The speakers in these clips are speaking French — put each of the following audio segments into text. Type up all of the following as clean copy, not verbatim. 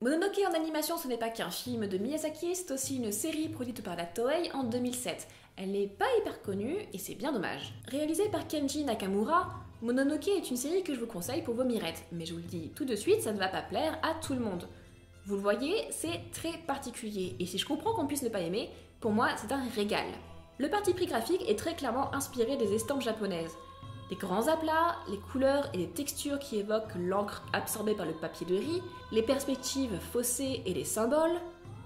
Mononoke en animation, ce n'est pas qu'un film de Miyazaki, c'est aussi une série produite par la Toei en 2007. Elle n'est pas hyper connue et c'est bien dommage. Réalisée par Kenji Nakamura, Mononoke est une série que je vous conseille pour vos mirettes, mais je vous le dis tout de suite, ça ne va pas plaire à tout le monde. Vous le voyez, c'est très particulier, et si je comprends qu'on puisse ne pas aimer, pour moi c'est un régal. Le parti pris graphique est très clairement inspiré des estampes japonaises. Les grands aplats, les couleurs et les textures qui évoquent l'encre absorbée par le papier de riz, les perspectives faussées et les symboles.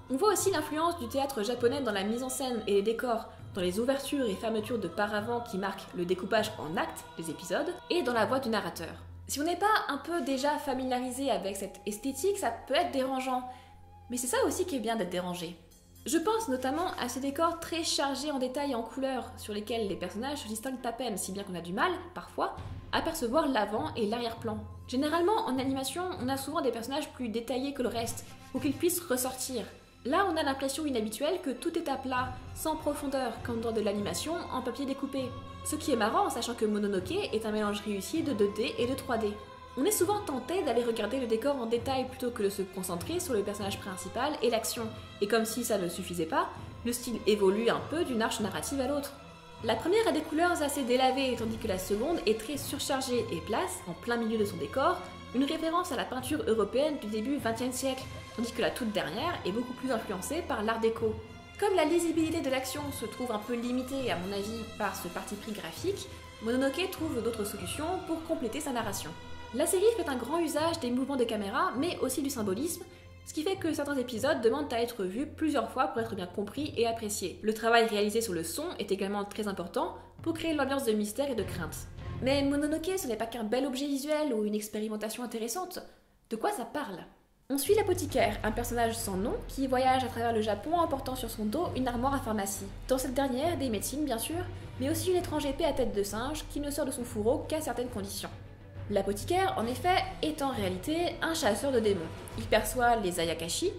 On voit aussi l'influence du théâtre japonais dans la mise en scène et les décors, dans les ouvertures et fermetures de paravents qui marquent le découpage en actes des épisodes, et dans la voix du narrateur. Si on n'est pas un peu déjà familiarisé avec cette esthétique, ça peut être dérangeant, mais c'est ça aussi qui est bien d'être dérangé. Je pense notamment à ces décors très chargés en détails et en couleurs, sur lesquels les personnages se distinguent à peine, si bien qu'on a du mal, parfois, à percevoir l'avant et l'arrière-plan. Généralement, en animation, on a souvent des personnages plus détaillés que le reste, pour qu'ils puissent ressortir. Là, on a l'impression inhabituelle que tout est à plat, sans profondeur, comme dans de l'animation en papier découpé. Ce qui est marrant en sachant que Mononoke est un mélange réussi de 2D et de 3D. On est souvent tenté d'aller regarder le décor en détail plutôt que de se concentrer sur le personnage principal et l'action, et comme si ça ne suffisait pas, le style évolue un peu d'une arche narrative à l'autre. La première a des couleurs assez délavées, tandis que la seconde est très surchargée et place, en plein milieu de son décor, une référence à la peinture européenne du début XXe siècle, tandis que la toute dernière est beaucoup plus influencée par l'art déco. Comme la lisibilité de l'action se trouve un peu limitée, à mon avis, par ce parti pris graphique, Mononoke trouve d'autres solutions pour compléter sa narration. La série fait un grand usage des mouvements de caméra, mais aussi du symbolisme, ce qui fait que certains épisodes demandent à être vus plusieurs fois pour être bien compris et appréciés. Le travail réalisé sur le son est également très important pour créer l'ambiance de mystère et de crainte. Mais Mononoke, ce n'est pas qu'un bel objet visuel ou une expérimentation intéressante. De quoi ça parle ? On suit l'apothicaire, un personnage sans nom qui voyage à travers le Japon en portant sur son dos une armoire à pharmacie. Dans cette dernière, des médecines bien sûr, mais aussi une étrange épée à tête de singe qui ne sort de son fourreau qu'à certaines conditions. L'apothicaire, en effet, est en réalité un chasseur de démons. Il perçoit les ayakashi,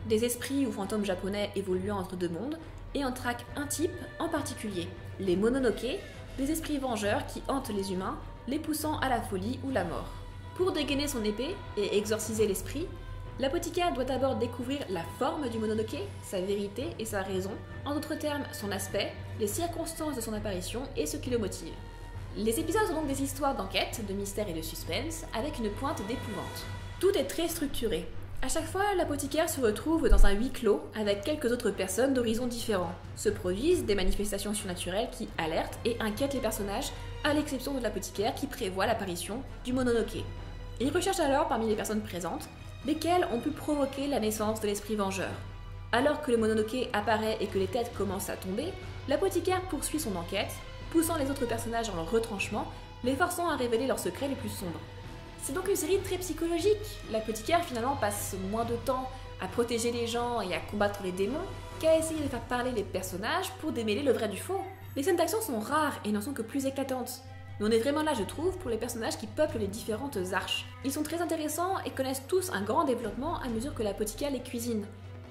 des esprits ou fantômes japonais évoluant entre deux mondes, et en traque un type en particulier, les Mononoke, des esprits vengeurs qui hantent les humains, les poussant à la folie ou la mort. Pour dégainer son épée et exorciser l'esprit, l'apothicaire doit d'abord découvrir la forme du Mononoke, sa vérité et sa raison, en d'autres termes son aspect, les circonstances de son apparition et ce qui le motive. Les épisodes sont donc des histoires d'enquête, de mystère et de suspense, avec une pointe d'épouvante. Tout est très structuré. À chaque fois, l'apothicaire se retrouve dans un huis clos avec quelques autres personnes d'horizons différents. Se produisent des manifestations surnaturelles qui alertent et inquiètent les personnages, à l'exception de l'apothicaire qui prévoit l'apparition du Mononoke. Il recherche alors parmi les personnes présentes lesquelles ont pu provoquer la naissance de l'esprit vengeur. Alors que le Mononoke apparaît et que les têtes commencent à tomber, l'apothicaire poursuit son enquête, poussant les autres personnages dans leur retranchement, les forçant à révéler leurs secrets les plus sombres. C'est donc une série très psychologique. L'apothicaire finalement passe moins de temps à protéger les gens et à combattre les démons qu'à essayer de faire parler les personnages pour démêler le vrai du faux. Les scènes d'action sont rares et n'en sont que plus éclatantes. Mais on est vraiment là, je trouve, pour les personnages qui peuplent les différentes arches. Ils sont très intéressants et connaissent tous un grand développement à mesure que l'apothicaire les cuisine.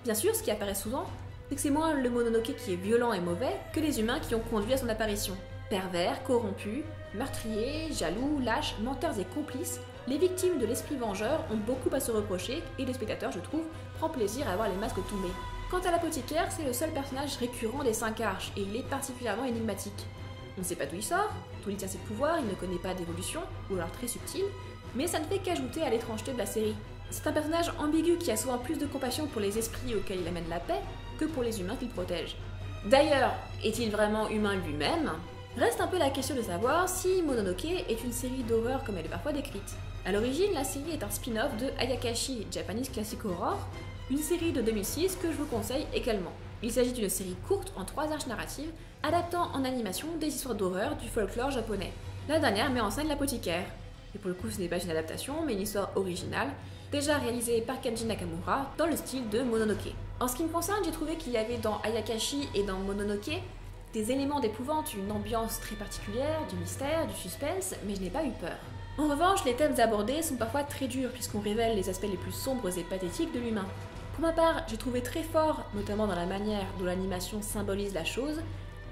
Bien sûr, ce qui apparaît souvent, c'est que c'est moins le Mononoke qui est violent et mauvais que les humains qui ont conduit à son apparition. Pervers, corrompus, meurtriers, jaloux, lâches, menteurs et complices, les victimes de l'esprit vengeur ont beaucoup à se reprocher et le spectateur, je trouve, prend plaisir à voir les masques tomber. Quant à l'apothicaire, c'est le seul personnage récurrent des 5 arches et il est particulièrement énigmatique. On ne sait pas d'où il sort, d'où il tient ses pouvoirs, il ne connaît pas d'évolution, ou alors très subtil, mais ça ne fait qu'ajouter à l'étrangeté de la série. C'est un personnage ambigu qui a souvent plus de compassion pour les esprits auxquels il amène la paix que pour les humains qu'il protège. D'ailleurs, est-il vraiment humain lui-même ? Reste un peu la question de savoir si Mononoke est une série d'horreur comme elle est parfois décrite. A l'origine, la série est un spin-off de Ayakashi, Japanese Classic Horror, une série de 2006 que je vous conseille également. Il s'agit d'une série courte en 3 arches narratives, adaptant en animation des histoires d'horreur du folklore japonais. La dernière met en scène l'apothicaire. Et pour le coup, ce n'est pas une adaptation, mais une histoire originale, déjà réalisée par Kenji Nakamura dans le style de Mononoke. En ce qui me concerne, j'ai trouvé qu'il y avait dans Ayakashi et dans Mononoke des éléments d'épouvante, une ambiance très particulière, du mystère, du suspense, mais je n'ai pas eu peur. En revanche, les thèmes abordés sont parfois très durs puisqu'on révèle les aspects les plus sombres et pathétiques de l'humain. Pour ma part, j'ai trouvé très fort, notamment dans la manière dont l'animation symbolise la chose,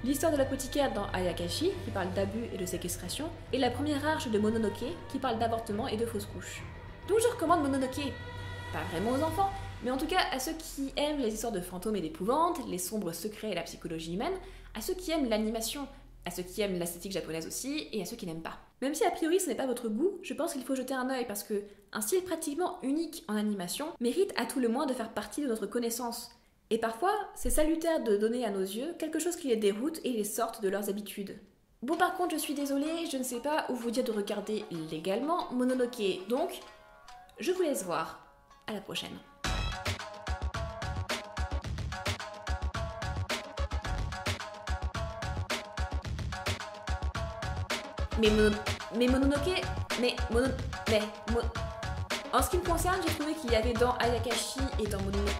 l'histoire de l'apothicaire dans Ayakashi, qui parle d'abus et de séquestration, et la première arche de Mononoke, qui parle d'avortement et de fausses couches. Donc je recommande Mononoke. Pas vraiment aux enfants, Mais en tout cas, à ceux qui aiment les histoires de fantômes et d'épouvante, les sombres secrets et la psychologie humaine, à ceux qui aiment l'animation, à ceux qui aiment l'esthétique japonaise aussi, et à ceux qui n'aiment pas. Même si a priori ce n'est pas votre goût, je pense qu'il faut jeter un œil parce que un style pratiquement unique en animation mérite à tout le moins de faire partie de notre connaissance. Et parfois, c'est salutaire de donner à nos yeux quelque chose qui les déroute et les sorte de leurs habitudes. Bon, par contre, je suis désolée, je ne sais pas où vous dire de regarder légalement Mononoke, donc je vous laisse voir. À la prochaine. En ce qui me concerne, j'ai trouvé qu'il y avait dans Ayakashi et dans Mononoke.